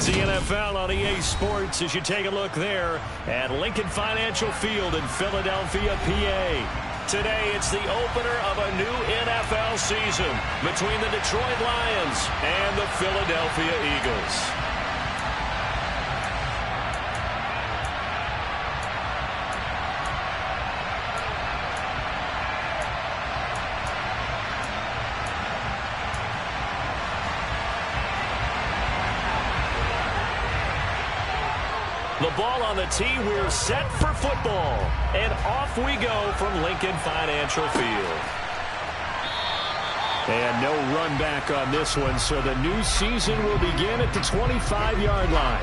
is the NFL on EA Sports as you take a look there at Lincoln Financial Field in Philadelphia, PA. Today, it's the opener of a new NFL season between the Detroit Lions and the Philadelphia Eagles. The ball on the tee, we're set for football. And off we go from Lincoln Financial Field. And no run back on this one, so the new season will begin at the 25-yard line.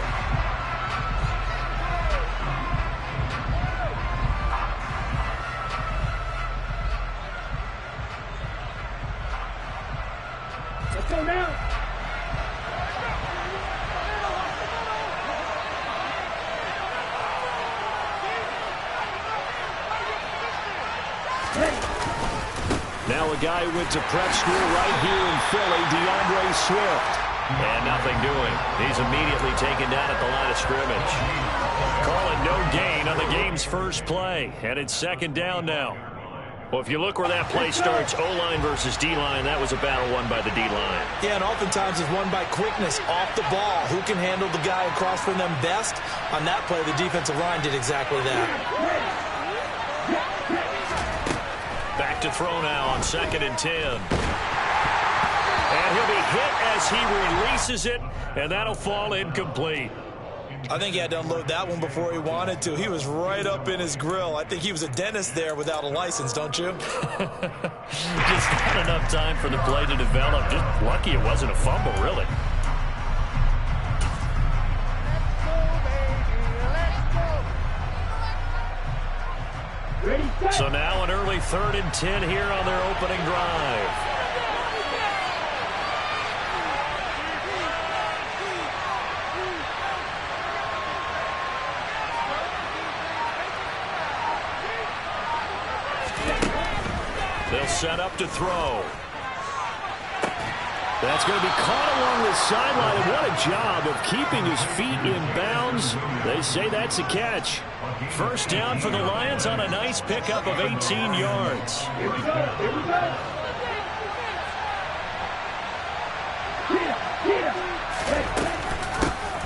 Let's go now. Now a guy who went to prep school right here in Philly, DeAndre Swift. And nothing doing. He's immediately taken down at the line of scrimmage. Call it no gain on the game's first play. And it's second down now. Well, if you look where that play starts, O-line versus D-line, that was a battle won by the D-line. Yeah, and oftentimes it's won by quickness off the ball. Who can handle the guy across from them best? On that play, the defensive line did exactly that. Back to throw now on 2nd and 10. And he'll be hit as he releases it, and that'll fall incomplete. I think he had to unload that one before he wanted to. He was right up in his grill. I think he was a dentist there without a license, don't you? Just not enough time for the play to develop. Just lucky it wasn't a fumble, really. So now an early 3rd and 10 here on their opening drive. They'll set up to throw. That's going to be caught along the sideline. And what a job of keeping his feet in bounds. They say that's a catch. First down for the Lions on a nice pickup of 18 yards. Here we go. Here we go.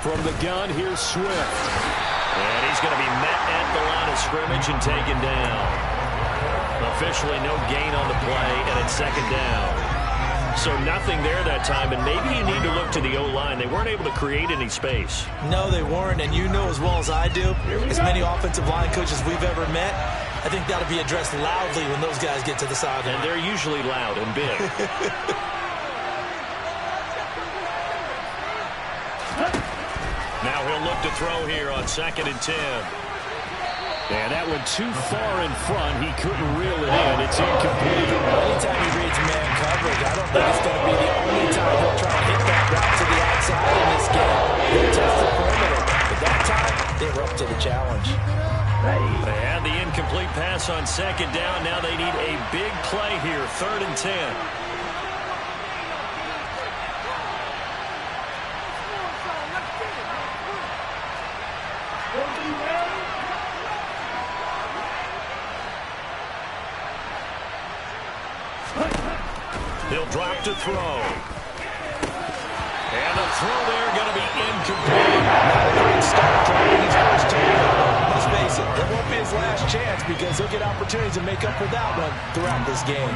From the gun, here's Swift. And he's going to be met at the line of scrimmage and taken down. Officially no gain on the play, and it's second down. So nothing there that time, and maybe you need to look to the O-line. They weren't able to create any space. No, they weren't, and you know as well as I do, as many offensive line coaches we've ever met, I think that'll be addressed loudly when those guys get to the sideline. And they're usually loud and big. Now he'll look to throw here on 2nd and 10. And that went too far in front. He couldn't reel it in. It's incomplete. Anytime he reads man coverage, I don't think it's going to be the only time he'll try to hit that route to the outside in this game. He'll test the perimeter. But that time, they were up to the challenge. They had the incomplete pass on 2nd down. Now they need a big play here, 3rd and 10. He'll drop to throw. And the throw there going to be incomplete. Not a great start dropping his first turnover. Let's face it, it won't be his last chance because he'll get opportunities to make up for that one throughout this game.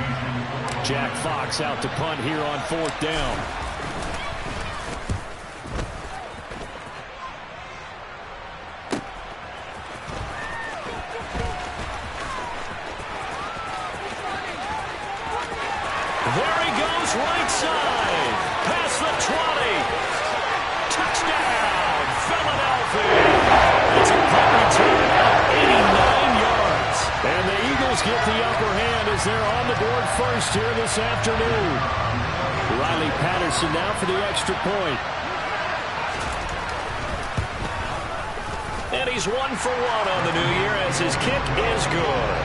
Jack Fox out to punt here on 4th down. There he goes, right side. Past the 20. Touchdown, Philadelphia. It's a great return of 89 yards. And the Eagles get the upper hand as they're on the board first here this afternoon. Riley Patterson now for the extra point. And he's 1 for 1 on the new year as his kick is good.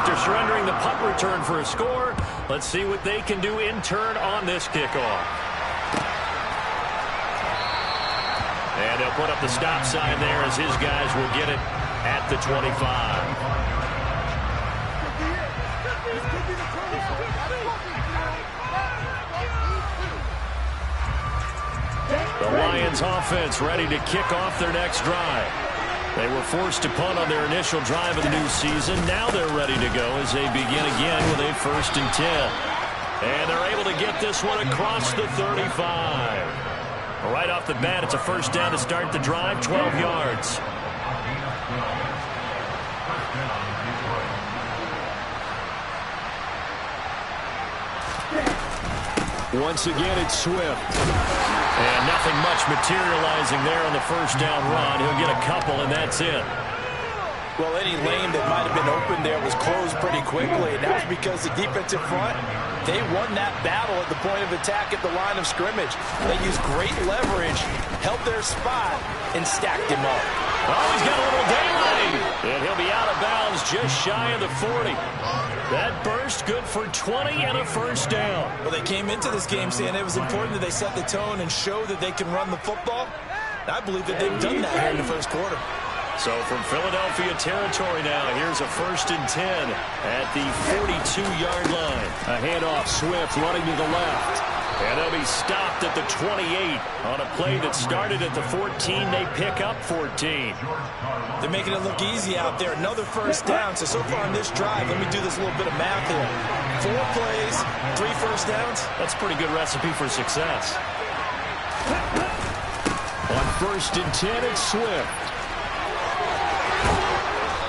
After surrendering the punt return for a score, let's see what they can do in turn on this kickoff. And they'll put up the stop sign there as his guys will get it at the 25. The Lions offense ready to kick off their next drive. They were forced to punt on their initial drive of the new season. Now they're ready to go as they begin again with a 1st and 10. And they're able to get this one across the 35. Right off the bat, it's a 1st down to start the drive, 12 yards. Once again, it's Swift. And nothing much materializing there on the 1st down run. He'll get a couple, and that's it. Well, any lane that might have been open there was closed pretty quickly, and that was because the defensive front, they won that battle at the point of attack at the line of scrimmage. They used great leverage, held their spot, and stacked him up. Oh, he's got a little daylight. And he'll be out of bounds just shy of the 40. That burst good for 20 and a 1st down. Well, they came into this game saying it was important that they set the tone and show that they can run the football. I believe that they've done that here in the 1st quarter. So from Philadelphia territory now, here's a 1st and 10 at the 42-yard line. A handoff, Swift running to the left. And they'll be stopped at the 28 on a play that started at the 14. They pick up 14. They're making it look easy out there. Another 1st down. So far on this drive, let me do this little bit of math here. 4 plays, 3 1st downs. That's a pretty good recipe for success. On 1st and 10, it's Swift.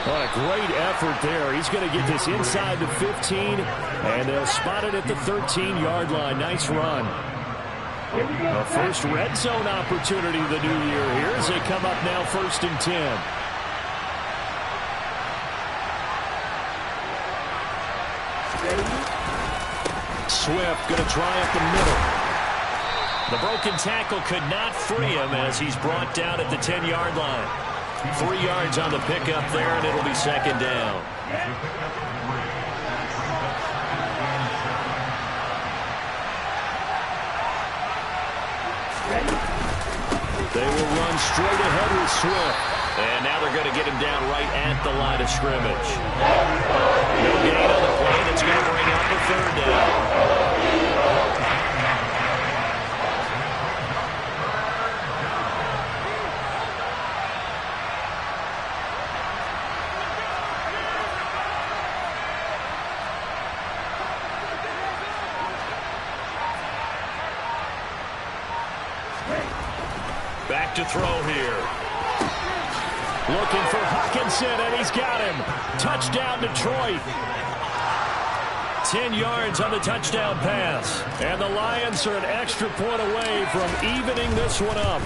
What a great effort there. He's going to get this inside the 15, and they'll spot it at the 13-yard line. Nice run. The first red zone opportunity of the new year here as they come up now 1st and 10. Swift going to try up the middle. The broken tackle could not free him as he's brought down at the 10-yard line. 3 yards on the pickup there, and it'll be 2nd down. They will run straight ahead with Swift. And now they're going to get him down right at the line of scrimmage. No gain on the play. That's going to bring up a 3rd down. Back to throw here. Looking for Hawkinson, and he's got him. Touchdown, Detroit. 10 yards on the touchdown pass. And the Lions are an extra point away from evening this one up.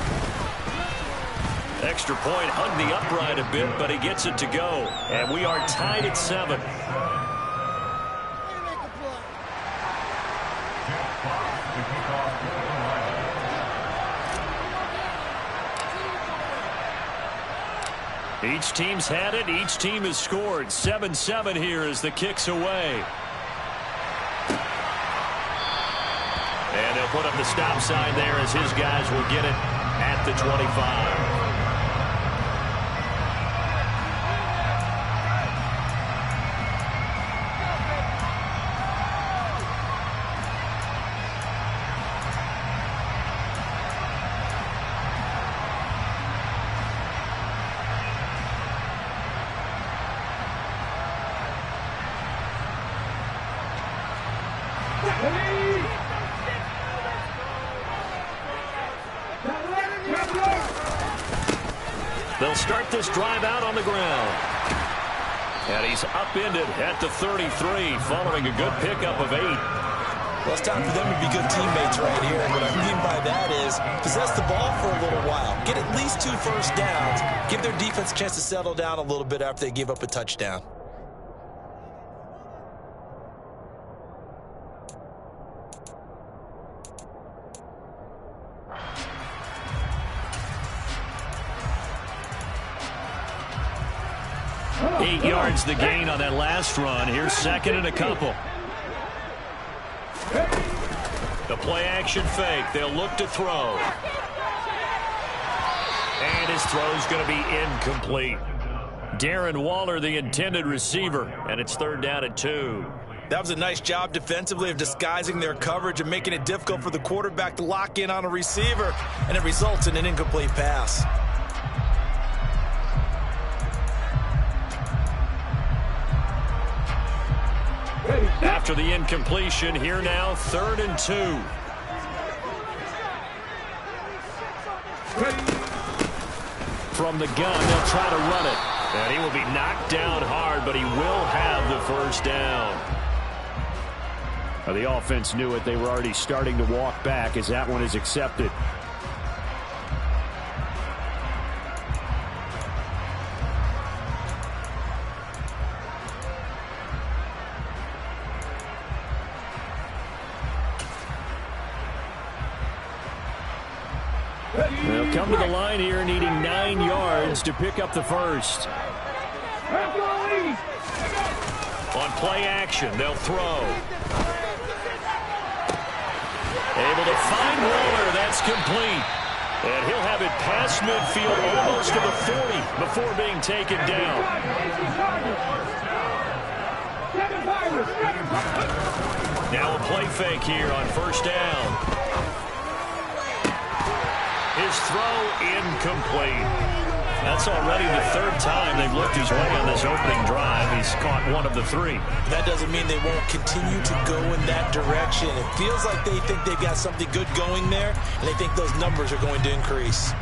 Extra point hugged the upright a bit, but he gets it to go. And we are tied at 7. Each team's had it. Each team has scored. 7-7 here as the kick's away. And they'll put up the stop sign there as his guys will get it at the 25. They'll start this drive out on the ground. And he's upended at the 33 following a good pickup of 8. Well, it's time for them to be good teammates right here. And what I mean by that is possess the ball for a little while. Get at least 2 first downs. Give their defense a chance to settle down a little bit after they give up a touchdown. 8 yards the gain on that last run. Here's second and a couple. The play action fake. They'll look to throw. And his throw's going to be incomplete. Darren Waller, the intended receiver, and it's 3rd down and 2. That was a nice job defensively of disguising their coverage and making it difficult for the quarterback to lock in on a receiver, and it results in an incomplete pass. After the incompletion, here now, 3rd and 2. From the gun, they'll try to run it. And he will be knocked down hard, but he will have the first down. The offense knew it. They were already starting to walk back as that one is accepted. They'll come to the line here needing 9 yards to pick up the first. On play action, they'll throw. Able to find Waller. That's complete. And he'll have it past midfield almost to the 40 before being taken down. Now a play fake here on 1st down. His throw incomplete. That's already the 3rd time they've looked his way on this opening drive. He's caught 1 of the 3. That doesn't mean they won't continue to go in that direction. It feels like they think they've got something good going there, and they think those numbers are going to increase.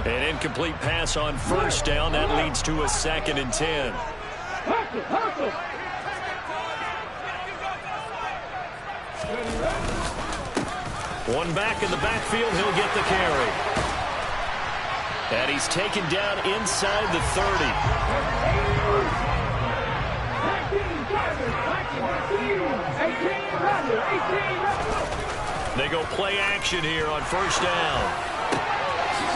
An incomplete pass on 1st down. That leads to a 2nd and 10. One back in the backfield, he'll get the carry. And he's taken down inside the 30. They go play action here on 1st down.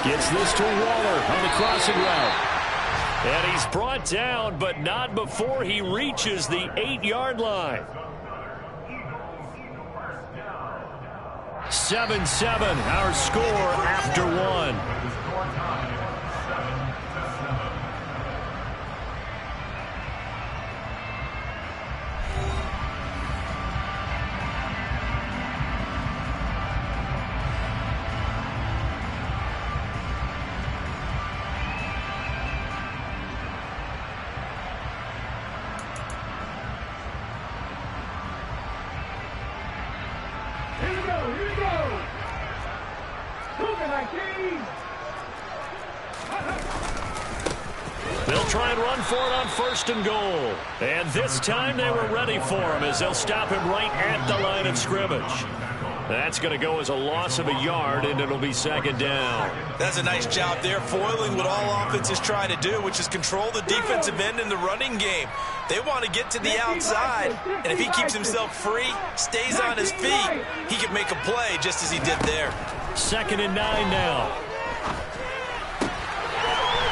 Gets this to Waller on the crossing route. And he's brought down, but not before he reaches the 8-yard line. 7-7, our score after 1. They'll try and run for it on 1st and goal. And this time they were ready for him as they'll stop him right at the line of scrimmage. That's going to go as a loss of a yard, and it'll be 2nd down. That's a nice job there, foiling what all offenses try to do, which is control the defensive end in the running game. They want to get to the outside, and if he keeps himself free, stays on his feet, he can make a play just as he did there. 2nd and 9 now.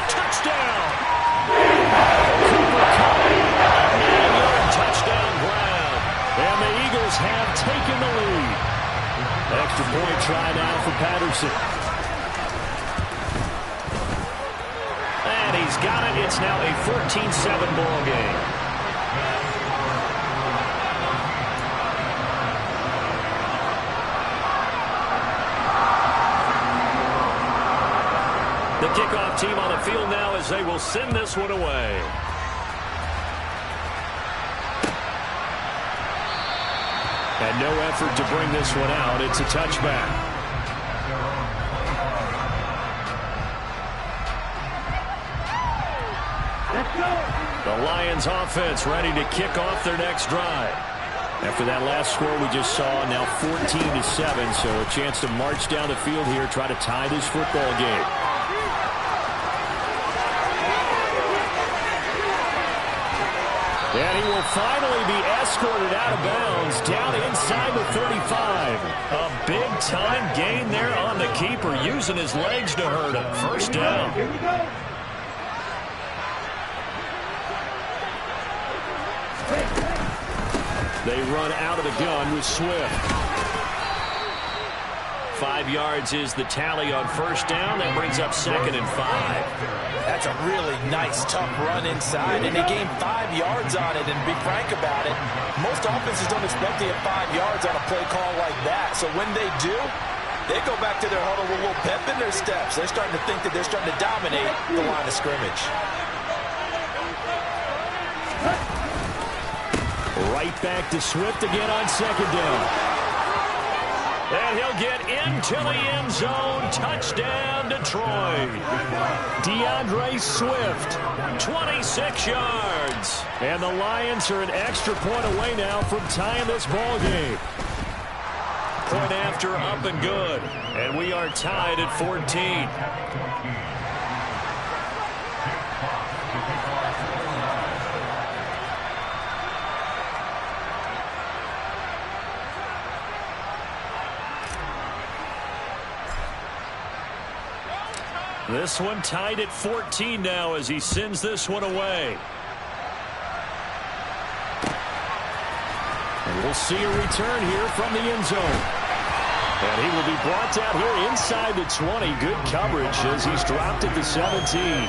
Touchdown! Cooper Kupp, 9-yard touchdown grab, and the Eagles have taken the lead. Extra point try now for Patterson. And he's got it. It's now a 14-7 ball game. The kickoff team on the field now as they will send this one away. And no effort to bring this one out. It's a touchback. The Lions offense ready to kick off their next drive. After that last score we just saw, now 14-7, so a chance to march down the field here, try to tie this football game. And he will will finally be escorted out of bounds down inside the 35. A big-time gain there on the keeper, using his legs to hurt him. First down. Here we go. They run out of the gun with Swift. 5 yards is the tally on first down. That brings up 2nd and 5. That's a really nice, tough run inside, and they gained 5 yards on it. And to be frank about it, most offenses don't expect to get 5 yards on a play call like that. So when they do, they go back to their huddle with a little pep in their steps. They're starting to think that they're starting to dominate the line of scrimmage. Right back to Swift again on 2nd down. And he'll get into the end zone. Touchdown, Detroit. DeAndre Swift, 26 yards. And the Lions are an extra point away now from tying this ball game. Point after, up and good. And we are tied at 14. This one tied at 14 now as he sends this one away. And we'll see a return here from the end zone. And he will be brought down here inside the 20. Good coverage as he's dropped at the 17.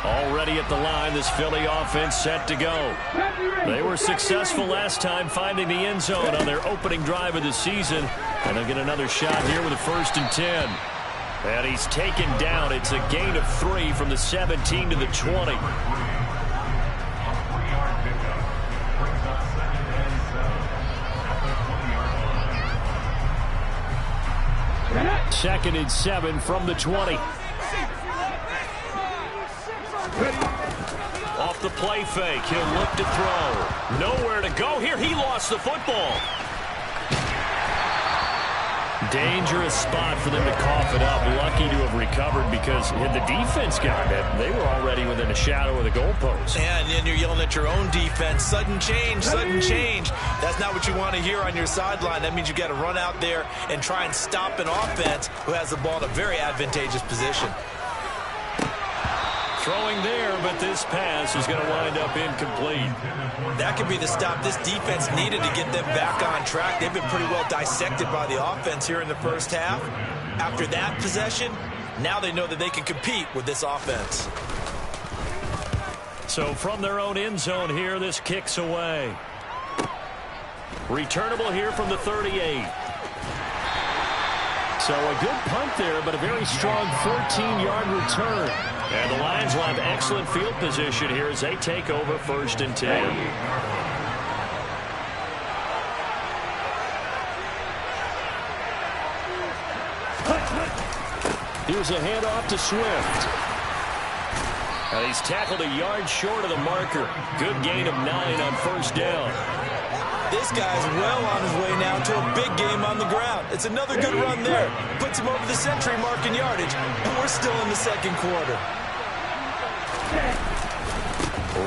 Already at the line, this Philly offense set to go. They were successful last time finding the end zone on their opening drive of the season. And they'll get another shot here with a 1st and 10. And he's taken down. It's a gain of 3 from the 17 to the 20. Second and 7 from the 20. Off the play fake, he'll look to throw. Nowhere to go here. He lost the football. Dangerous spot for them to cough it up. Lucky to have recovered because had the defense gotten it, they were already within a shadow of the goalpost. Yeah, and then you're yelling at your own defense. Sudden change, sudden change. That's not what you want to hear on your sideline. That means you got to run out there and try and stop an offense who has the ball in a very advantageous position. Throwing there, but this pass is going to wind up incomplete. That could be the stop this defense needed to get them back on track. They've been pretty well dissected by the offense here in the first half. After that possession, now they know that they can compete with this offense. So from their own end zone here, this kicks away. Returnable here from the 38. So a good punt there, but a very strong 14-yard return. And the Lions will have excellent field position here as they take over 1st and 10. Here's a handoff to Swift. And he's tackled a yard short of the marker. Good gain of 9 on 1st down. This guy's well on his way now to a big game on the ground. It's another good run there. Puts him over the century mark in yardage. And we're still in the 2nd quarter.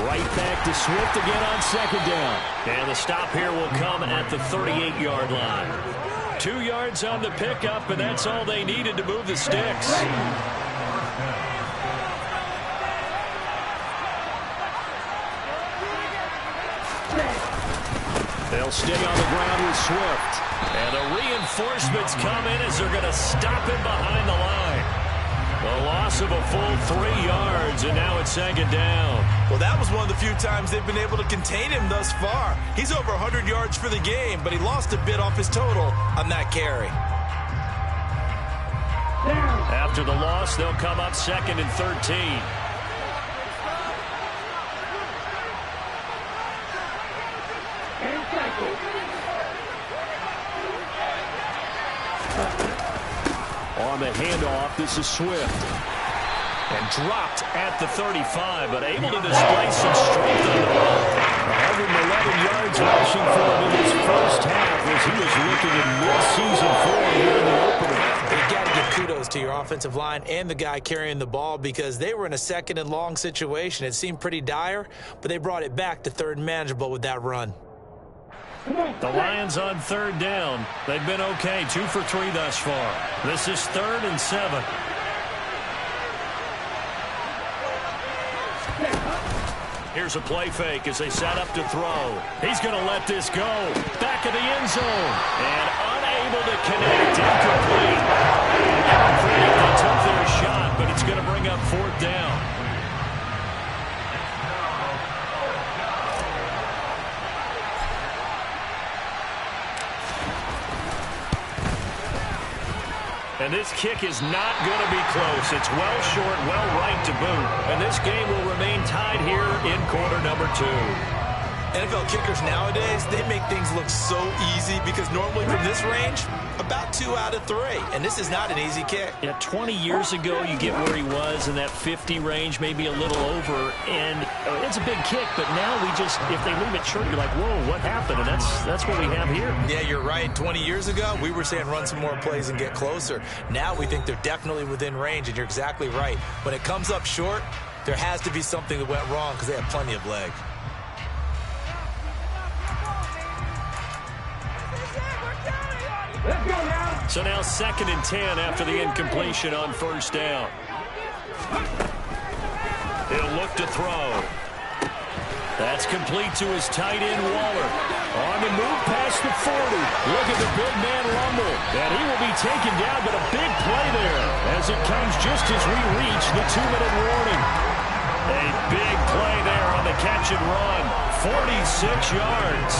Right back to Swift again on 2nd down. And the stop here will come at the 38-yard line. 2 yards on the pickup, and that's all they needed to move the sticks. They'll stay on the ground with Swift. And the reinforcements come in as they're going to stop him behind the line. A loss of a full 3 yards, and now it's 2nd down. Well, that was one of the few times they've been able to contain him thus far. He's over 100 yards for the game, but he lost a bit off his total on that carry. After the loss, they'll come up 2nd and 13. On the handoff, this is Swift. And dropped at the 35, but able to display some strength on the ball. 111 yards rushing for him in his first half as he was looking in mid-season form here in the opener. You got to give kudos to your offensive line and the guy carrying the ball because they were in a second and long situation. It seemed pretty dire, but they brought it back to third and manageable with that run. The Lions on third down. They've been okay, 2 for 3 thus far. This is 3rd and 7. Here's a play fake as they set up to throw. He's going to let this go. Back of the end zone. And unable to connect. Incomplete. They took their shot, but it's going to bring up 4th down. And this kick is not going to be close. It's well short, well right to boot. And this game will remain tied here in quarter number 2. NFL kickers nowadays, they make things look so easy because normally from this range, about 2 out of 3. And this is not an easy kick. Yeah, 20 years ago, you get where he was in that 50 range, maybe a little over. And it's a big kick, but now we just, if they leave it short, you're like, whoa, what happened? And that's what we have here. Yeah, you're right. 20 years ago, we were saying run some more plays and get closer. Now we think they're definitely within range, and you're exactly right. When it comes up short, there has to be something that went wrong because they have plenty of leg. So now 2nd and 10 after the incompletion on 1st down. He'll look to throw. That's complete to his tight end, Waller. On the move past the 40. Look at the big man rumble. And he will be taken down, but a big play there as it comes just as we reach the 2-minute warning. A big play there on the catch and run. 46 yards.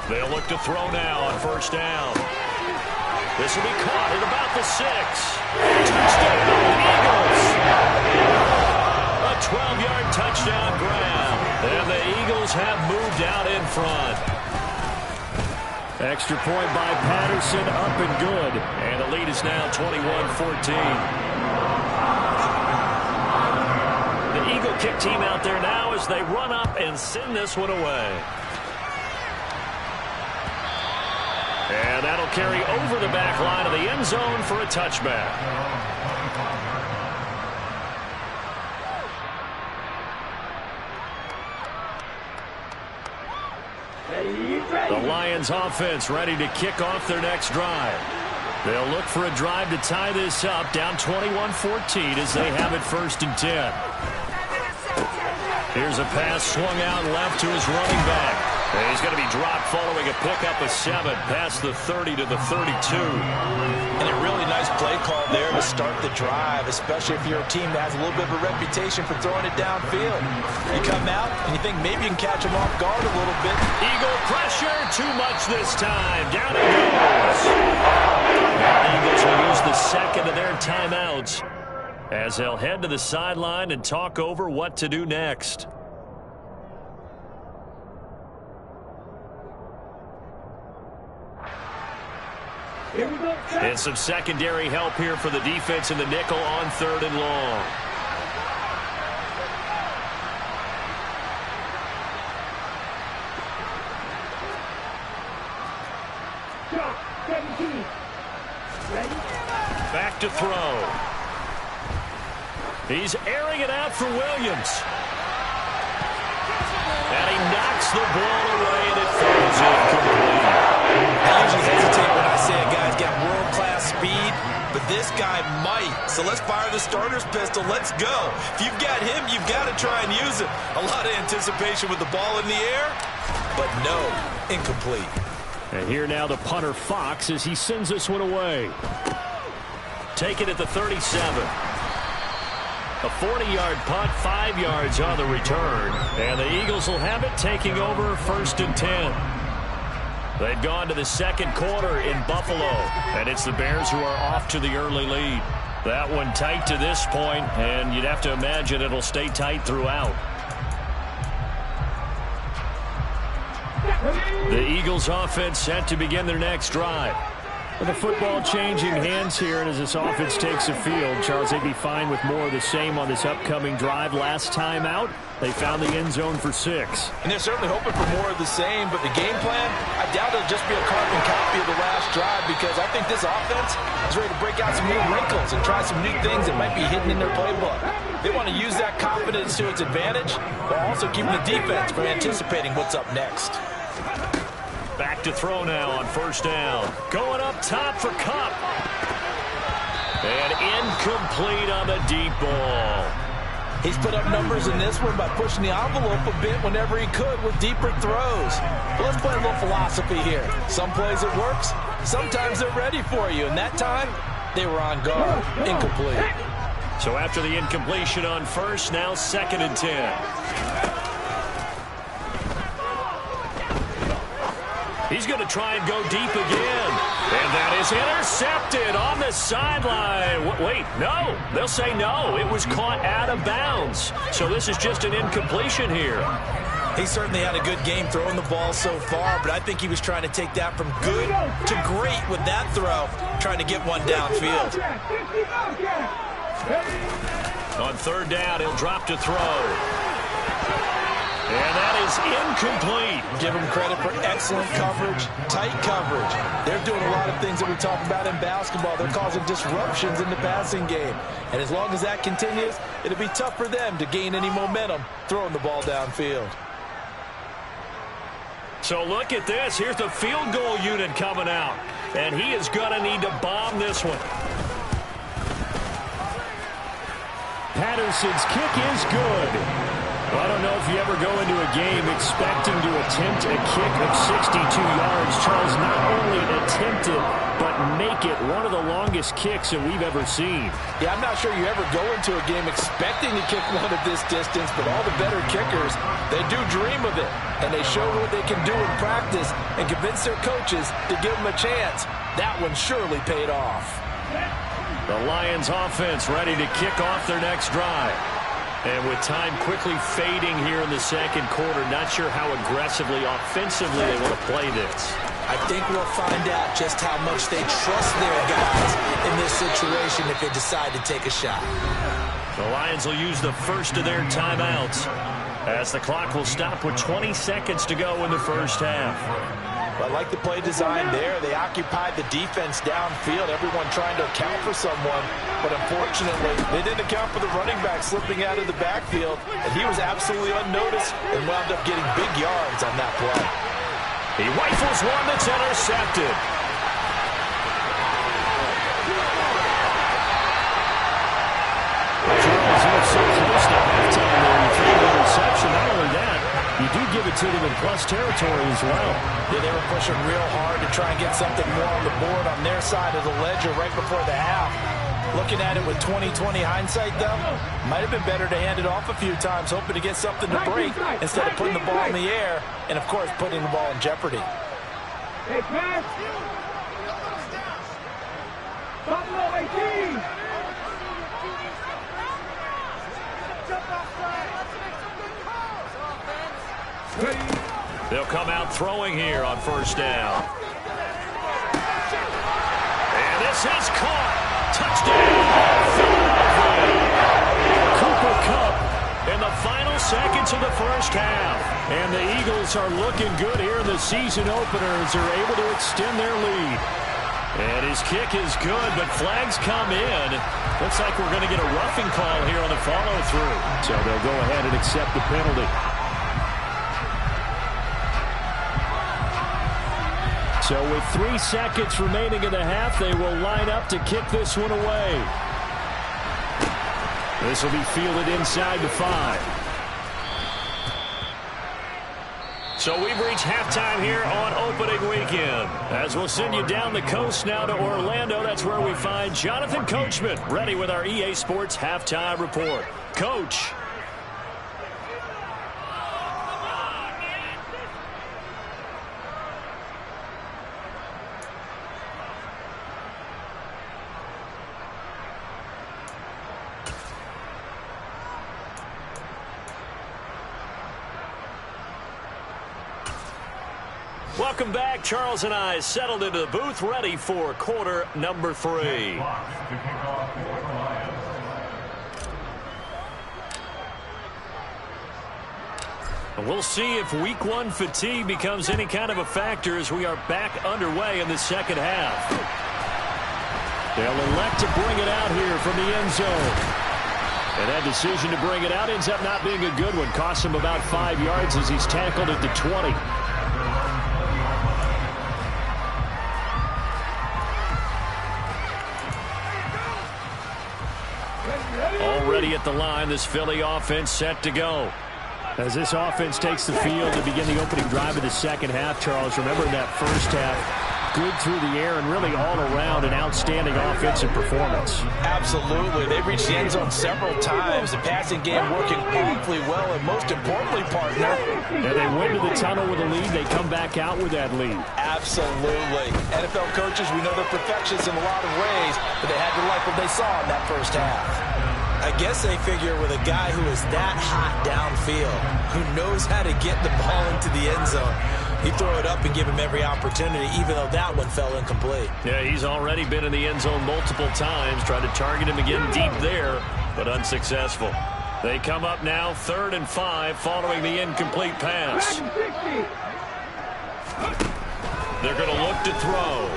They'll look to throw now on 1st down. This will be caught at about the 6. Touchdown, Eagles! A 12-yard touchdown grab. And the Eagles have moved out in front. Extra point by Patterson, up and good. And the lead is now 21-14. The Eagle kick team out there now as they run up and send this one away. And that'll carry over the back line of the end zone for a touchback. The Lions offense ready to kick off their next drive. They'll look for a drive to tie this up, down 21-14 as they have it 1st and 10. Here's a pass swung out left to his running back. And he's going to be dropped following a pickup of 7 past the 30 to the 32. And a really nice play call there to start the drive, especially if you're a team that has a little bit of a reputation for throwing it downfield. You come out and you think maybe you can catch them off guard a little bit. Eagle pressure, too much this time. Down it goes. The Eagles will use the 2nd of their timeouts as they'll head to the sideline and talk over what to do next. And some secondary help here for the defense in the nickel on 3rd and long. Back to throw. He's airing it out for Williams. And he knocks the ball away, and it falls incomplete. I usually hesitate when I say a guy's got world-class speed, but this guy might. So let's fire the starter's pistol. Let's go. If you've got him, you've got to try and use it. A lot of anticipation with the ball in the air, but no, incomplete. And here now the punter Fox as he sends this one away. Take it at the 37. A 40-yard punt, 5 yards on the return. And the Eagles will have it, taking over 1st and 10. They've gone to the second quarter in Buffalo. And it's the Bears who are off to the early lead. That one tight to this point, and you'd have to imagine it'll stay tight throughout. The Eagles offense set to begin their next drive. With the football changing hands here, and as this offense takes the field, Charles, they'd be fine with more of the same on this upcoming drive. Last time out, they found the end zone for 6. And they're certainly hoping for more of the same, but the game plan, I doubt it'll just be a carbon copy of the last drive, because I think this offense is ready to break out some new wrinkles and try some new things that might be hidden in their playbook. They want to use that confidence to its advantage, while also keeping the defense from anticipating what's up next. Back to throw now on 1st down. Going up top for Kupp. And incomplete on the deep ball. He's put up numbers in this one by pushing the envelope a bit whenever he could with deeper throws. But let's play a little philosophy here. Some plays it works, sometimes they're ready for you. And that time, they were on guard. Incomplete. So after the incompletion on 1st, now 2nd and 10. He's going to try and go deep again. And that is intercepted on the sideline. Wait, no. They'll say no. It was caught out of bounds. So this is just an incompletion here. He certainly had a good game throwing the ball so far, but I think he was trying to take that from good to great with that throw, trying to get one downfield. On 3rd down, he'll drop to throw. And that is incomplete. Give them credit for excellent coverage, tight coverage. They're doing a lot of things that we talk about in basketball. They're causing disruptions in the passing game. And as long as that continues, it'll be tough for them to gain any momentum throwing the ball downfield. So look at this. Here's the field goal unit coming out. And he is going to need to bomb this one. Patterson's kick is good. Well, I don't know if you ever go into a game expecting to attempt a kick of 62 yards. Charles, not only attempt it, but make it one of the longest kicks that we've ever seen. Yeah, I'm not sure you ever go into a game expecting to kick one of this distance, but all the better kickers, they do dream of it. And they show what they can do in practice and convince their coaches to give them a chance. That one surely paid off. The Lions offense ready to kick off their next drive. And with time quickly fading here in the second quarter, not sure how aggressively, offensively they want to play this. I think we'll find out just how much they trust their guys in this situation if they decide to take a shot. The Lions will use the first of their timeouts as the clock will stop with 20 seconds to go in the first half. I like the play design there. They occupied the defense downfield, everyone trying to account for someone. But unfortunately, they didn't account for the running back slipping out of the backfield. And he was absolutely unnoticed and wound up getting big yards on that play. He rifles one that's intercepted. Charles, you're so close to halftime there. You threw an interception. Not only that, you do give it to them in plus territory as well. Yeah, they were pushing real hard to try and get something more on the board on their side of the ledger right before the half. Looking at it with 20/20 hindsight, though, might have been better to hand it off a few times, hoping to get something to break instead of putting the ball in the air and, of course, putting the ball in jeopardy. Hey, pass. Buffalo 18. They'll come out throwing here on 1st down. And this is caught. Touchdown. Cooper Kupp in the final seconds of the first half. And the Eagles are looking good here in the season opener as they're able to extend their lead. And his kick is good, but flags come in. Looks like we're going to get a roughing call here on the follow-through. So they'll go ahead and accept the penalty. So with 3 seconds remaining in the half, they will line up to kick this one away. This will be fielded inside the 5. So we've reached halftime here on opening weekend. As we'll send you down the coast now to Orlando, that's where we find Jonathan Coachman, ready with our EA Sports halftime report. Coach. Welcome back. Charles and I settled into the booth, ready for quarter number 3. And we'll see if week 1 fatigue becomes any kind of a factor as we are back underway in the second half. They'll elect to bring it out here from the end zone. And that decision to bring it out ends up not being a good one. Costs him about 5 yards as he's tackled at the 20. Already at the line, this Philly offense set to go. As this offense takes the field to begin the opening drive of the second half, Charles, remember that first half, good through the air and really all around an outstanding offensive performance. Absolutely. They reached the end zone several times. The passing game working awfully well, and most importantly, partner. And they went to the tunnel with a lead. They come back out with that lead. Absolutely. NFL coaches, we know they're perfectionists in a lot of ways, but they had to like what they saw in that first half. I guess they figure with a guy who is that hot downfield, who knows how to get the ball into the end zone, you throw it up and give him every opportunity, even though that one fell incomplete. Yeah, he's already been in the end zone multiple times, tried to target him again deep there, but unsuccessful. They come up now 3rd and 5 following the incomplete pass. They're going to look to throw.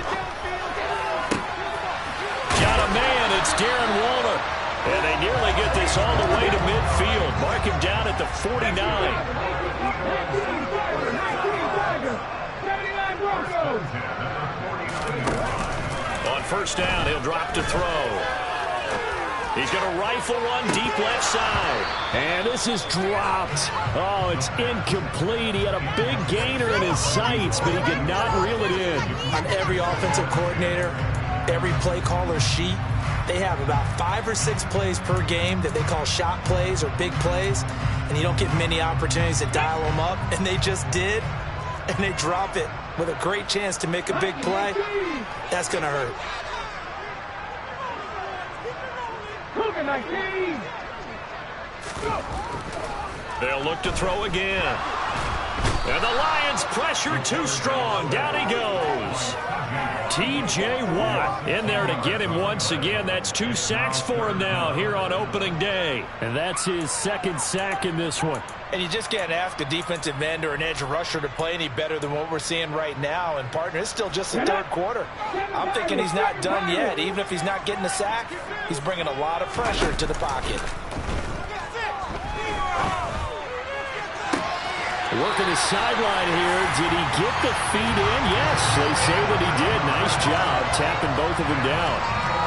Got a man, it's Darren Waller. And they nearly get this all the way to midfield. Mark him down at the 49. On first down, he'll drop to throw. He's going to rifle one deep left side. And this is dropped. Oh, it's incomplete. He had a big gainer in his sights, but he could not reel it in. On every offensive coordinator, every play caller sheet, they have about 5 or 6 plays per game that they call shot plays or big plays, and you don't get many opportunities to dial them up, and they just did, and they drop it with a great chance to make a big play. That's going to hurt. They'll look to throw again. And the Lions pressure too strong. Down he goes. T.J. Watt in there to get him once again. That's 2 sacks for him now here on opening day. And that's his 2nd sack in this one. And you just can't ask a defensive end or an edge rusher to play any better than what we're seeing right now. And, partner, it's still just the 3rd quarter. I'm thinking he's not done yet. Even if he's not getting a sack, he's bringing a lot of pressure to the pocket. Working the sideline here. Did he get the feet in? Yes, they say that he did. Nice job tapping both of them down.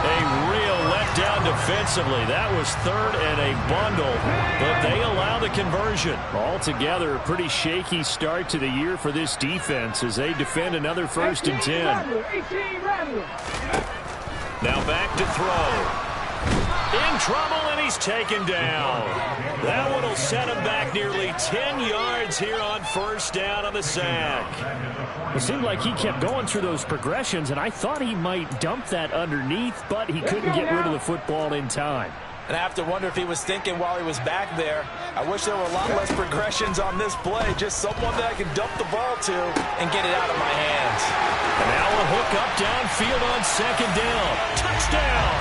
A real letdown defensively. That was 3rd and a bundle, but they allow the conversion. Altogether, a pretty shaky start to the year for this defense as they defend another 1st and 10. Now back to throw. In trouble, and he's taken down. That one will set him back nearly 10 yards here on 1st down on the sack. It seemed like he kept going through those progressions, and I thought he might dump that underneath, but he couldn't get rid of the football in time. And I have to wonder if he was thinking while he was back there, I wish there were a lot less progressions on this play, just someone that I can dump the ball to and get it out of my hands. And now a hook up downfield on 2nd down. Touchdown!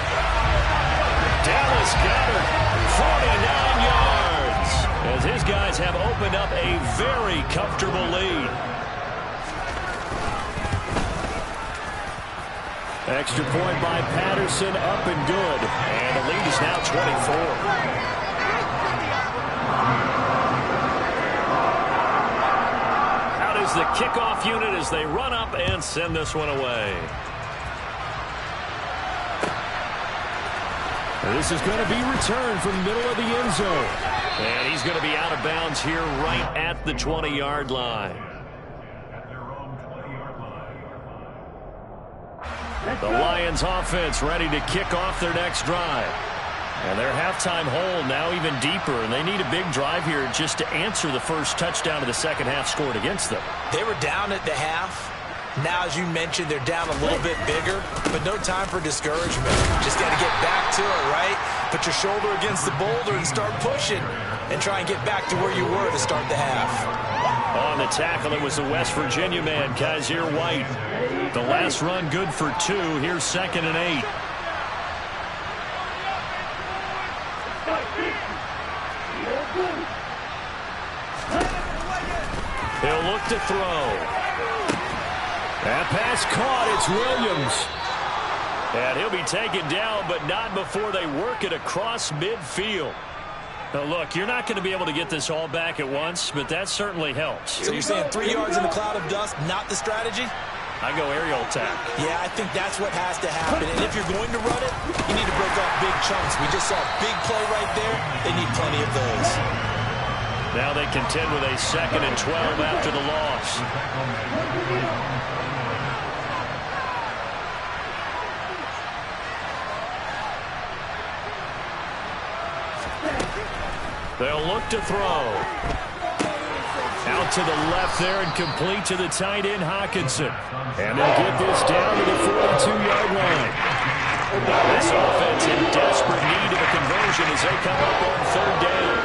Dallas Goedert, 49 yards, as his guys have opened up a very comfortable lead. Extra point by Patterson, up and good. And the lead is now 24. Out is the kickoff unit as they run up and send this one away. This is going to be returned from the middle of the end zone. And he's going to be out of bounds here right at the 20-yard line. The Lions offense ready to kick off their next drive. And their halftime hole now even deeper, and they need a big drive here just to answer the first touchdown of the second half scored against them. They were down at the half. Now, as you mentioned, they're down a little bit bigger, but no time for discouragement. Just got to get back to it, right? Put your shoulder against the boulder and start pushing and try and get back to where you were to start the half. On the tackle, it was the West Virginia man, Kaiser White. The last run good for 2. Here's 2nd and 8. He'll look to throw. That pass caught. It's Williams. And he'll be taken down, but not before they work it across midfield. Now, look, you're not going to be able to get this all back at once, but that certainly helps. So you're saying 3 yards in the cloud of dust, not the strategy? I go aerial attack. Yeah, I think that's what has to happen. And if you're going to run it, you need to break off big chunks. We just saw a big play right there. They need plenty of those. Now they contend with a 2nd and 12 after the loss. They'll look to throw. Out to the left there and complete to the tight end, Hawkinson. And they'll get this down to the 42-yard line. This offense in desperate need of a conversion as they come up on 3rd down.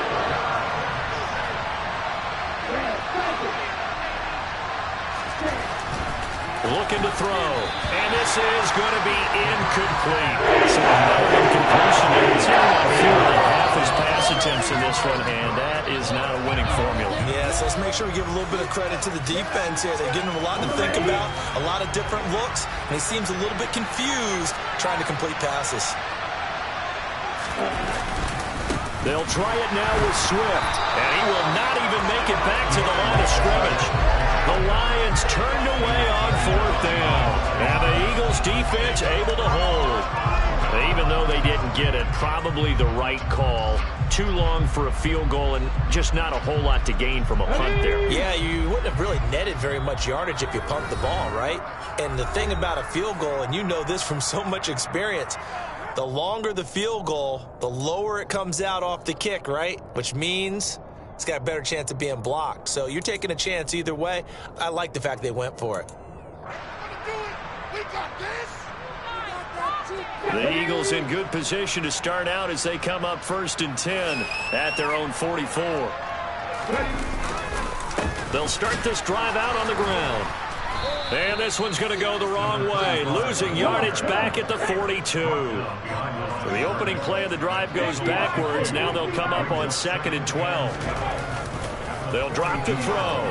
Looking to throw. And this is going to be incomplete. So another incompletion. It's on fewer than half his pass attempts in this one, and that is not a winning formula. Yeah, so let's make sure we give a little bit of credit to the defense here. They're giving him a lot to think about, a lot of different looks, and he seems a little bit confused trying to complete passes. They'll try it now with Swift, and he will not even make it back to the line of scrimmage. The Lions turned away on 4th down, and the Eagles defense able to hold. Even though they didn't get it, probably the right call. Too long for a field goal and just not a whole lot to gain from a punt there. Yeah, you wouldn't have really netted very much yardage if you pumped the ball, right? And the thing about a field goal, and you know this from so much experience, the longer the field goal, the lower it comes out off the kick, right? Which means it's got a better chance of being blocked. So you're taking a chance either way. I like the fact they went for it. The Eagles in good position to start out as they come up 1st and 10 at their own 44. They'll start this drive out on the ground. And this one's going to go the wrong way, losing yardage back at the 42. So the opening play of the drive goes backwards. Now they'll come up on 2nd and 12. They'll drop to throw.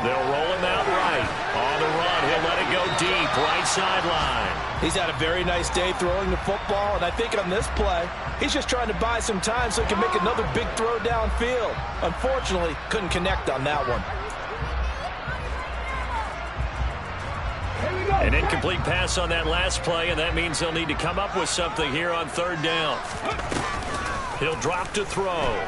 They'll roll him out right. On the run, he'll let it go deep, right sideline. He's had a very nice day throwing the football, and I think on this play, he's just trying to buy some time so he can make another big throw downfield. Unfortunately, couldn't connect on that one. An incomplete pass on that last play, and that means they'll need to come up with something here on 3rd down. He'll drop to throw.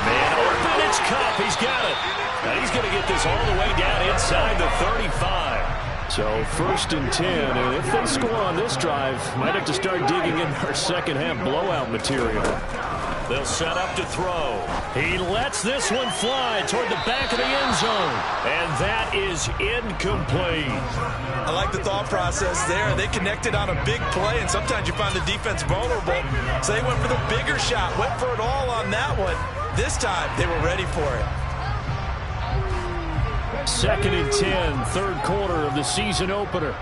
Man open, it's Cup. He's got it. Now he's going to get this all the way down inside the 35. So 1st and 10, and if they score on this drive, might have to start digging in our second half blowout material. They'll set up to throw. He lets this one fly toward the back of the end zone, and that is incomplete. I like the thought process there. They connected on a big play, and sometimes you find the defense vulnerable. So they went for the bigger shot, went for it all on that one. This time, they were ready for it. 2nd and 10, 3rd quarter of the season opener.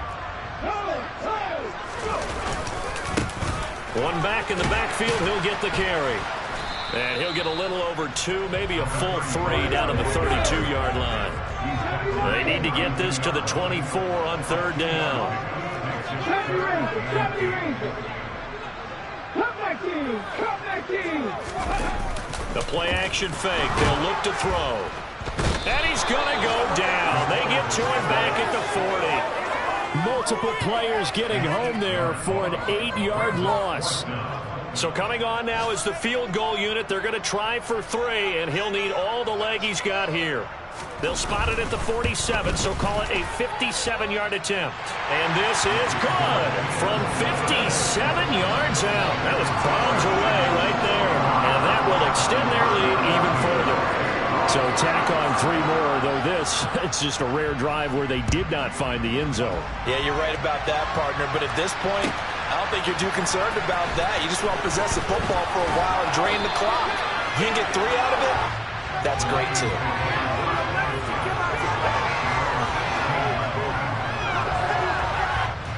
One back in the backfield, he'll get the carry. And he'll get a little over 2, maybe a full 3 down to the 32-yard line. They need to get this to the 24 on 3rd down. The play action fake. They'll look to throw. And he's going to go down. They get to him back at the 40. Multiple players getting home there for an 8-yard loss. So coming on now is the field goal unit. They're going to try for 3, and he'll need all the leg he's got here. They'll spot it at the 47, so call it a 57-yard attempt. And this is good from 57 yards out. That was bombs away right there. And that will extend their lead even further. So tack on 3 more, though this, it's just a rare drive where they did not find the end zone. Yeah, you're right about that, partner. But at this point, I don't think you're too concerned about that. You just want to possess the football for a while and drain the clock. You can get 3 out of it, that's great, too.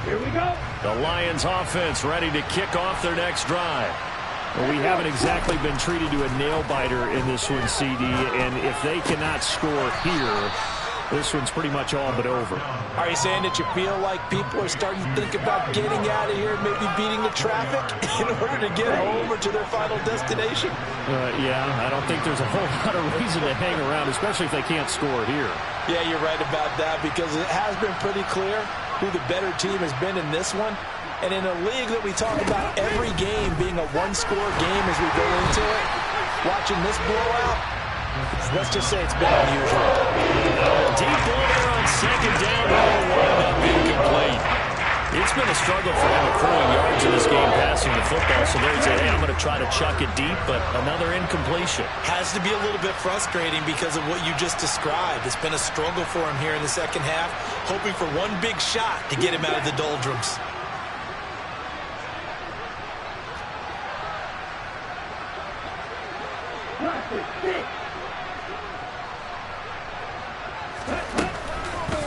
Here we go. The Lions offense ready to kick off their next drive. Well, we haven't exactly been treated to a nail-biter in this one, CD, and if they cannot score here, this one's pretty much all but over. Are you saying that you feel like people are starting to think about getting out of here, maybe beating the traffic in order to get home or to their final destination? Yeah, I don't think there's a whole lot of reason to hang around, especially if they can't score here. Yeah, you're right about that, because it has been pretty clear who the better team has been in this one. And in a league that we talk about every game being a one-score game as we go into it, watching this blowout, let's just say it's been unusual. Deep over on second down, will wind up incomplete. It's been a struggle for him accruing yards in this game passing the football, so there he said, hey, I'm going to try to chuck it deep, but another incompletion. Has to be a little bit frustrating because of what you just described. It's been a struggle for him here in the second half, hoping for one big shot to get him out of the doldrums.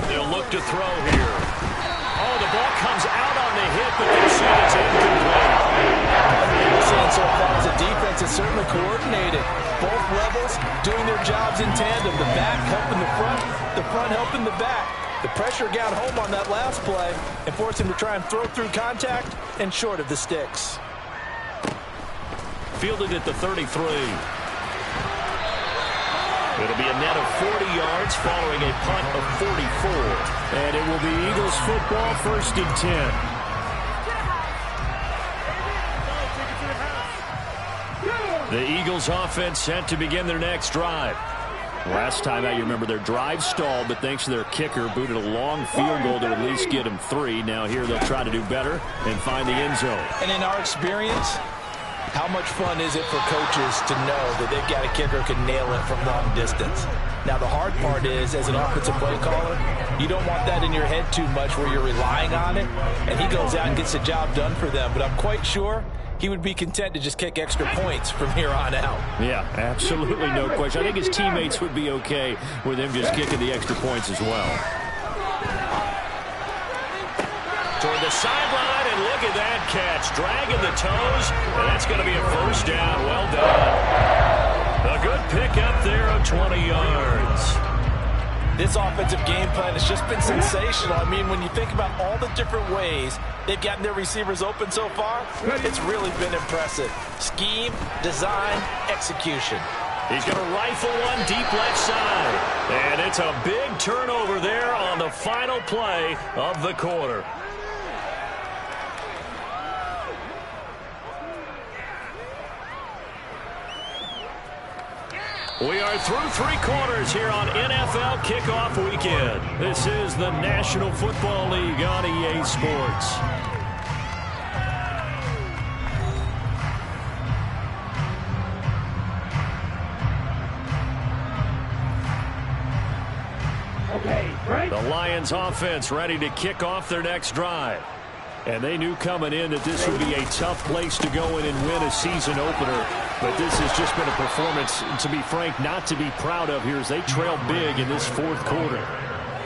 They'll look to throw here. Oh, the ball comes out on the hit, but they say it's incomplete. What we're seeing so far as a defense is certainly coordinated. Both levels doing their jobs in tandem. The back helping the front helping the back. The pressure got home on that last play and forced him to try and throw through contact and short of the sticks. Fielded at the 33. It'll be a net of 40 yards following a punt of 44. And it will be Eagles football, 1st and 10. The Eagles offense set to begin their next drive. Last time out, you remember their drive stalled, but thanks to their kicker, booted a long field goal to at least get them 3. Now here they'll try to do better and find the end zone. And in our experience, how much fun is it for coaches to know that they've got a kicker who can nail it from long distance? Now, the hard part is, as an offensive play caller, you don't want that in your head too much where you're relying on it, and he goes out and gets the job done for them. But I'm quite sure he would be content to just kick extra points from here on out. Yeah, absolutely no question. I think his teammates would be okay with him just kicking the extra points as well. Toward the sideline, and look at that catch. Dragging the toes, and that's going to be a 1st down. Well done. A good pick up there of 20 yards. This offensive game plan has just been sensational. I mean, when you think about all the different ways they've gotten their receivers open so far, it's really been impressive. Scheme, design, execution. He's going to rifle one deep left side. And it's a big turnover there on the final play of the quarter. We are through 3 quarters here on NFL Kickoff Weekend. This is the National Football League on EA Sports. Okay, break. The Lions offense ready to kick off their next drive. And they knew coming in that this would be a tough place to go in and win a season opener. But this has just been a performance, to be frank, not to be proud of here as they trail big in this 4th quarter.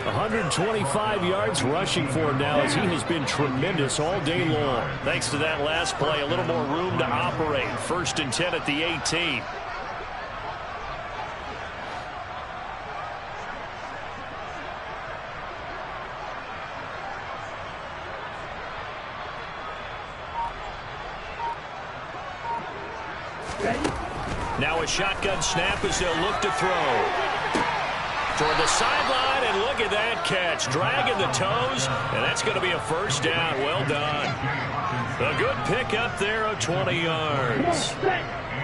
125 yards rushing for him now as he has been tremendous all day long. Thanks to that last play, a little more room to operate. 1st and 10 at the 18. Now a shotgun snap as they'll look to throw. Toward the sideline, and look at that catch. Dragging the toes, and that's going to be a 1st down. Well done. A good pick up there of 20 yards.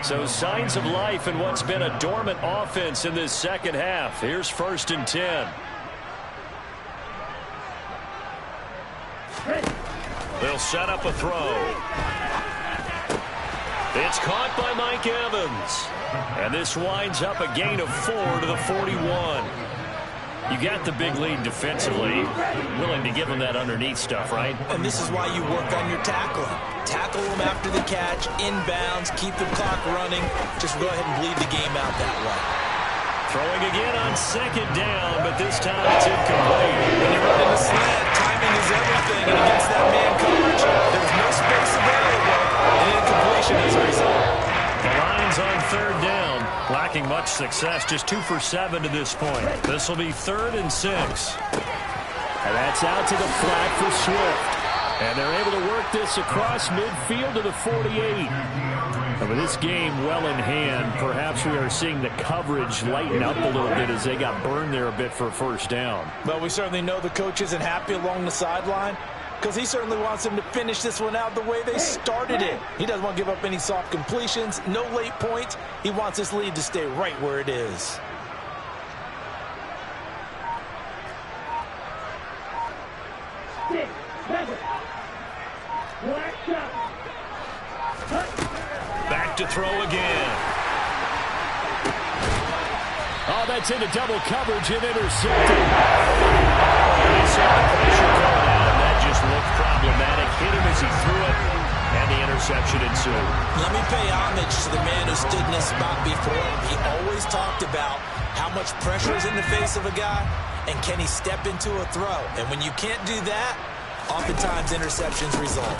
So signs of life in what's been a dormant offense in this second half. Here's 1st and 10. They'll set up a throw. It's caught by Mike Evans. And this winds up a gain of 4 to the 41. You got the big lead defensively. Willing to give them that underneath stuff, right? And this is why you work on your tackling. Tackle them after the catch, inbounds, keep the clock running. Just go ahead and bleed the game out that way. Throwing again on 2nd down, but this time it's incomplete. When you're running a slant, timing is everything. And against that man coverage, there's no space available. And incompletion as a result. The Lions on 3rd down, lacking much success, just 2 for 7 to this point. This will be 3rd and 6. And that's out to the flat for Swift. And they're able to work this across midfield to the 48. And with this game well in hand, perhaps we are seeing the coverage lighten up a little bit as they got burned there a bit for a 1st down. Well, we certainly know the coach isn't happy along the sideline, because he certainly wants them to finish this one out the way they started it. He doesn't want to give up any soft completions, no late points. He wants this lead to stay right where it is. Back to throw again. Oh, that's into double coverage and intercepted. He saw the pressure coming out, and that just looked problematic. Hit him as he threw it, and the interception ensued. Let me pay homage to the man who stood in this spot before him. He always talked about how much pressure is in the face of a guy, and can he step into a throw. And when you can't do that, oftentimes interceptions result.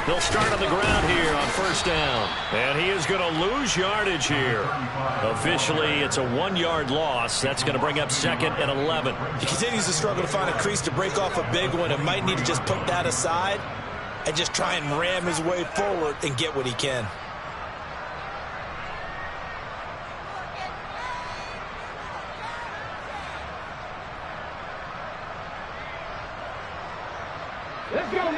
They'll start on the ground here on 1st down. And he is going to lose yardage here. Officially, it's a 1-yard loss. That's going to bring up 2nd and 11. He continues to struggle to find a crease to break off a big one and might need to just put that aside and just try and ram his way forward and get what he can.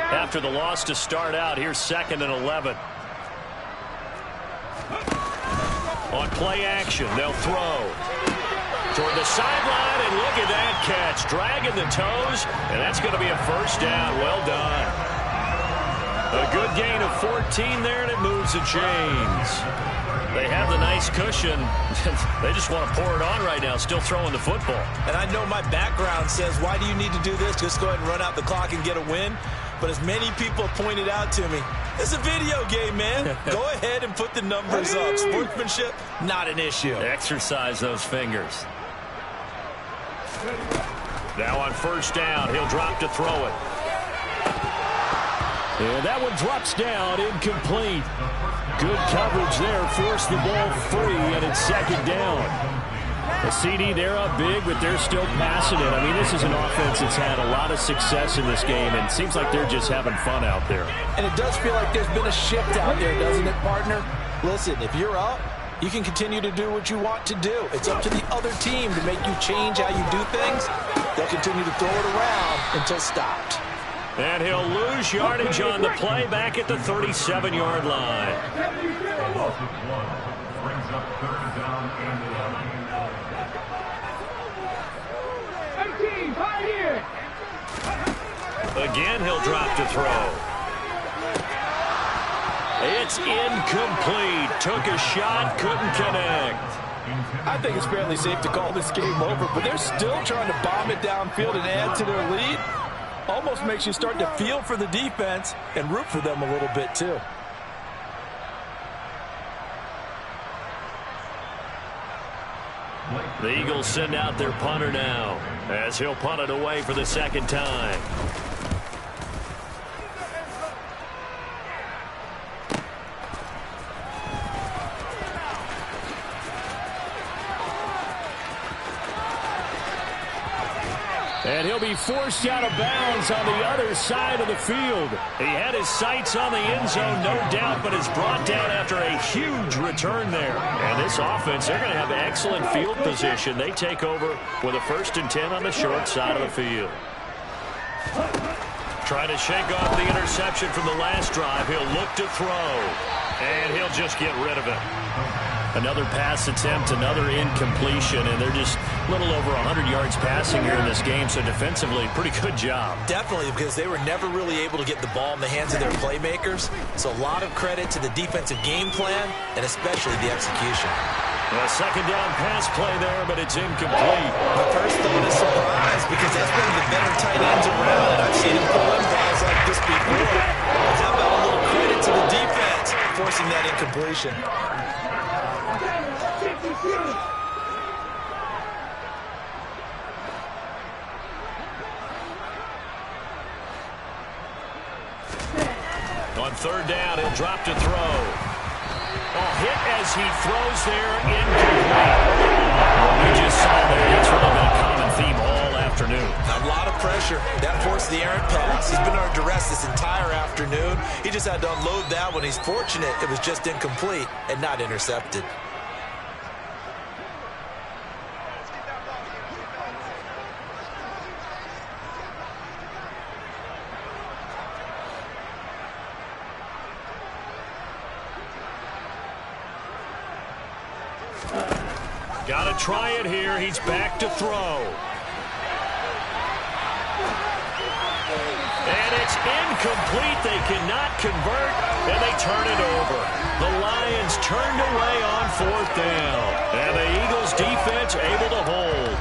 After the loss to start out, here's 2nd and 11. On play action, they'll throw. Toward the sideline, and look at that catch. Dragging the toes, and that's going to be a 1st down. Well done. A good gain of 14 there, and it moves the chains. They have the nice cushion. They just want to pour it on right now, still throwing the football. And I know my background says, why do you need to do this? Just go ahead and run out the clock and get a win. But as many people pointed out to me, it's a video game, man. Go ahead and put the numbers up. Sportsmanship, not an issue. Exercise those fingers. Now on 1st down, he'll drop to throw it. And that one drops down, incomplete. Good coverage there, forced the ball free, and it's 2nd down. The CD, they're up big, but they're still passing it. I mean, this is an offense that's had a lot of success in this game, and it seems like they're just having fun out there. And it does feel like there's been a shift out there, doesn't it, partner? Listen, if you're up, you can continue to do what you want to do. It's up to the other team to make you change how you do things. They'll continue to throw it around until stopped. And he'll lose yardage on the play back at the 37-yard line. Again, he'll drop to throw. It's incomplete. Took a shot, couldn't connect. I think it's fairly safe to call this game over, but they're still trying to bomb it downfield and add to their lead. Almost makes you start to feel for the defense and root for them a little bit, too. The Eagles send out their punter now, as he'll punt it away for the 2nd time. And he'll be forced out of bounds on the other side of the field. He had his sights on the end zone, no doubt, but is brought down after a huge return there. And this offense, they're going to have excellent field position. They take over with a 1st and 10 on the short side of the field. Trying to shake off the interception from the last drive. He'll look to throw. And he'll just get rid of it. Another pass attempt, another incompletion, and they're just a little over 100 yards passing here in this game, so defensively, pretty good job. Definitely, because they were never really able to get the ball in the hands of their playmakers, so a lot of credit to the defensive game plan, and especially the execution. A second down pass play there, but it's incomplete. My first thought is surprise, because that's one of the better tight ends around, and I've seen him pull in balls like this before. But how about a little credit to the defense forcing that incompletion? On third down, he'll drop to throw. Hit as he throws there, incomplete. We just saw there, that's really been a common theme all afternoon. A lot of pressure. That forced the errant pass. He's been under duress this entire afternoon. He just had to unload that one. He's fortunate it was just incomplete and not intercepted. Got to try it here. He's back to throw. And it's incomplete. They cannot convert, and they turn it over. The Lions turned away on fourth down. And the Eagles defense able to hold.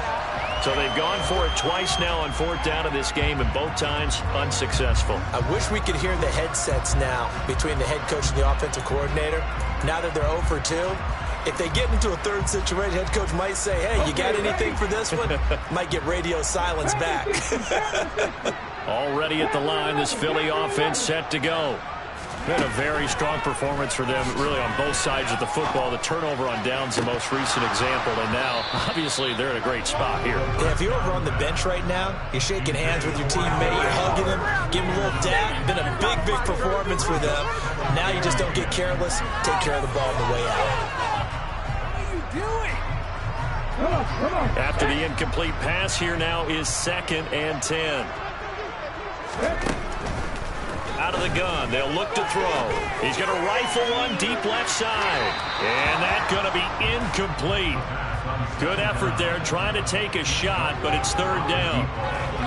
So they've gone for it twice now on fourth down in this game, and both times unsuccessful. I wish we could hear the headsets now between the head coach and the offensive coordinator. Now that they're 0 for 2, if they get into a third situation, head coach might say, hey, you got anything for this one? Might get radio silence back. Already at the line, this Philly offense set to go. Been a very strong performance for them, really, on both sides of the football. The turnover on downs, the most recent example, and now, obviously, they're in a great spot here. Yeah, if you're over on the bench right now, you're shaking hands with your teammate, you're hugging him, giving him a little dap. Been a big, big performance for them. Now you just don't get careless. Take care of the ball on the way out. After the incomplete pass, here now is 2nd and 10. Out of the gun, they'll look to throw. He's going to rifle one deep left side. And that's going to be incomplete. Good effort there, trying to take a shot, but it's third down.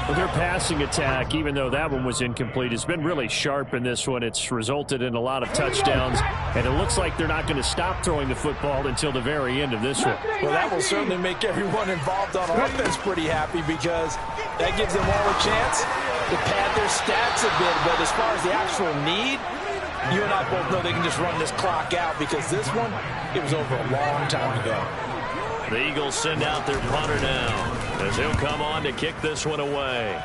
Well, their passing attack, even though that one was incomplete, has been really sharp in this one. It's resulted in a lot of touchdowns, and it looks like they're not going to stop throwing the football until the very end of this one. Well, that will certainly make everyone involved on offense pretty happy, because that gives them all a chance to pad their stats a bit. But as far as the actual need, you and I both know they can just run this clock out, because this one, it was over a long time ago. The Eagles send out their punter now, as he'll come on to kick this one away.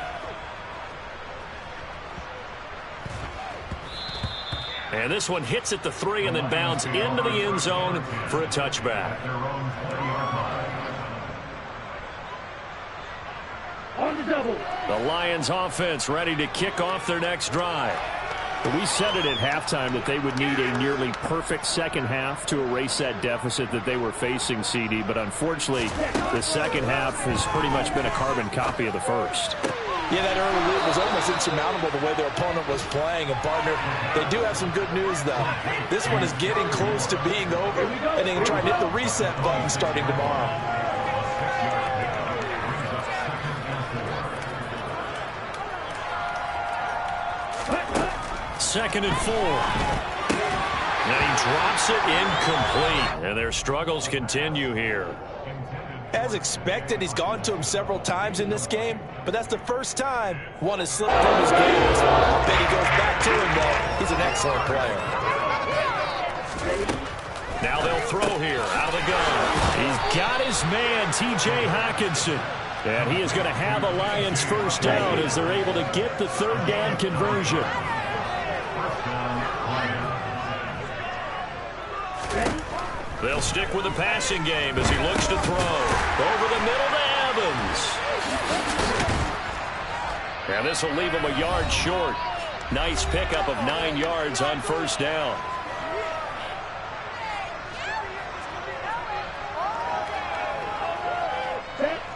And this one hits at the 3 and then bounds into the end zone for a touchback. On the double. The Lions offense ready to kick off their next drive. We said it at halftime that they would need a nearly perfect second half to erase that deficit that they were facing, CD. But unfortunately, the second half has pretty much been a carbon copy of the first. Yeah, that early lead was almost insurmountable the way their opponent was playing. And, partner, they do have some good news, though. This one is getting close to being over, and they can try and hit the reset button starting tomorrow. 2nd and 4. And he drops it incomplete. And their struggles continue here. As expected, he's gone to him several times in this game, but that's the first time one has slipped from his games. I bet he goes back to him, though. He's an excellent player. Now they'll throw here out of the gun. He's got his man, T.J. Hockenson. And he is going to have a Lions first down as they're able to get the third down conversion. They'll stick with the passing game as he looks to throw. Over the middle to Evans. And this will leave him a yard short. Nice pickup of 9 yards on first down.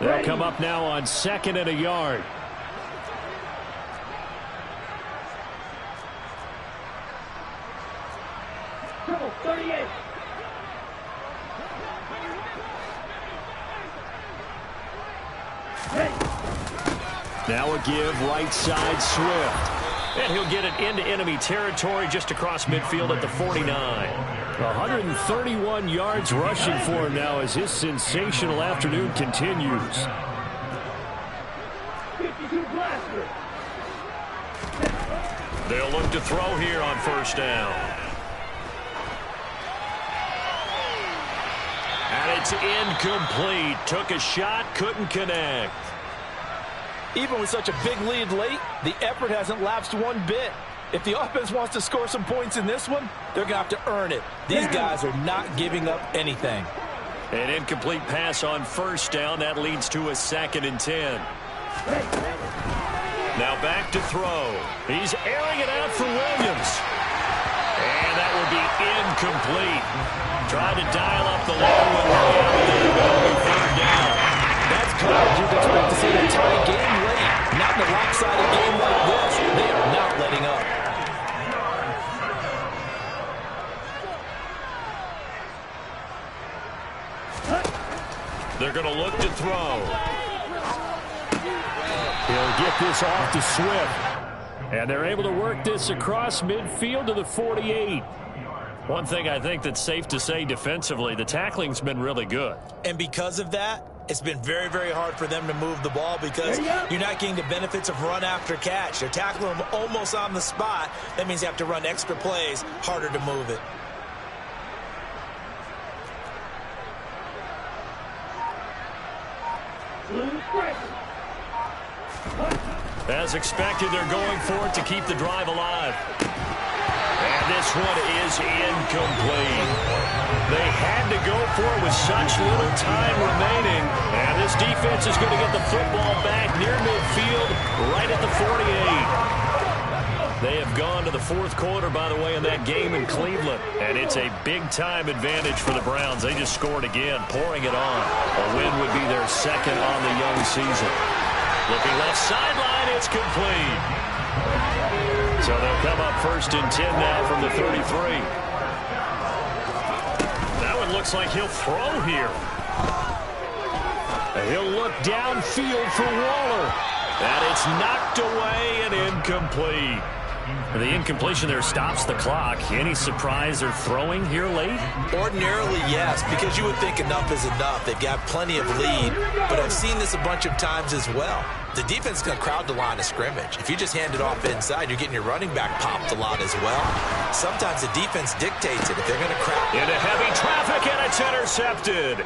They'll come up now on 2nd and a yard. Triple 38. Now a give right side Swift. And he'll get it into enemy territory just across midfield at the 49. 131 yards rushing for him now as his sensational afternoon continues. 52 blaster. They'll look to throw here on first down. And it's incomplete. Took a shot, couldn't connect. Even with such a big lead late, the effort hasn't lapsed one bit. If the offense wants to score some points in this one, they're going to have to earn it. These guys are not giving up anything. An incomplete pass on first down. That leads to a 2nd and 10. Now back to throw. He's airing it out for Williams. And that will be incomplete. Tried to dial up the long one way out there, but it'll be 3rd down. That's coverage you'd expect to see in a tie game late. Not in a lopsided game like this. They are not letting up. They're going to look to throw. He'll get this off to Swift. And they're able to work this across midfield to the 48. One thing I think that's safe to say defensively, the tackling's been really good. And because of that, it's been very, very hard for them to move the ball because you're not getting the benefits of run after catch. They're tackling them almost on the spot. That means you have to run extra plays, harder to move it. As expected, they're going for it to keep the drive alive. And this one is incomplete. They had to go for it with such little time remaining. And this defense is going to get the football back near midfield, right at the 48. They have gone to the 4th quarter, by the way, in that game in Cleveland. And it's a big-time advantage for the Browns. They just scored again, pouring it on. A win would be their 2nd on the young season. Looking left sideline, it's complete. So they'll come up 1st and 10 now from the 33. That one looks like he'll throw here. He'll look downfield for Waller. And it's knocked away and incomplete. The incompletion there stops the clock. Any surprise they're throwing here late? Ordinarily, yes, because you would think enough is enough. They've got plenty of lead, but I've seen this a bunch of times as well. The defense is going to crowd the line of scrimmage. If you just hand it off inside, you're getting your running back popped a lot as well. Sometimes the defense dictates it. If they're going to crowd into heavy traffic, and it's intercepted.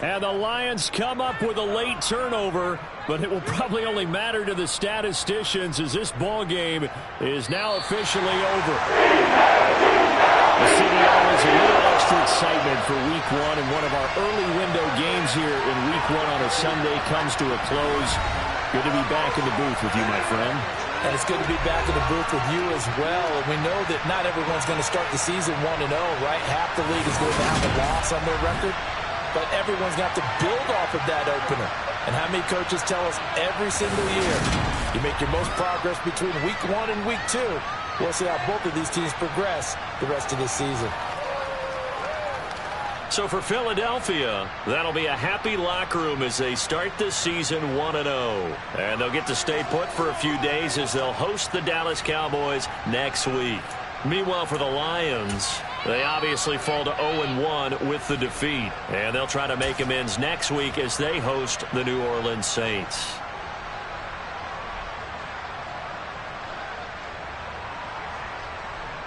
And the Lions come up with a late turnover, but it will probably only matter to the statisticians as this ball game is now officially over. The city always a little extra excitement for Week 1, and one of our early window games here in Week 1 on a Sunday comes to a close. Good to be back in the booth with you, my friend. And it's good to be back in the booth with you as well. And we know that not everyone's going to start the season 1-0, right? Half the league is going to have a loss on their record. But everyone's got to build off of that opener. And how many coaches tell us every single year, you make your most progress between Week 1 and Week 2. We'll see how both of these teams progress the rest of the season. So for Philadelphia, that'll be a happy locker room as they start this season 1-0. And they'll get to stay put for a few days as they'll host the Dallas Cowboys next week. Meanwhile, for the Lions, they obviously fall to 0-1 with the defeat. And they'll try to make amends next week as they host the New Orleans Saints.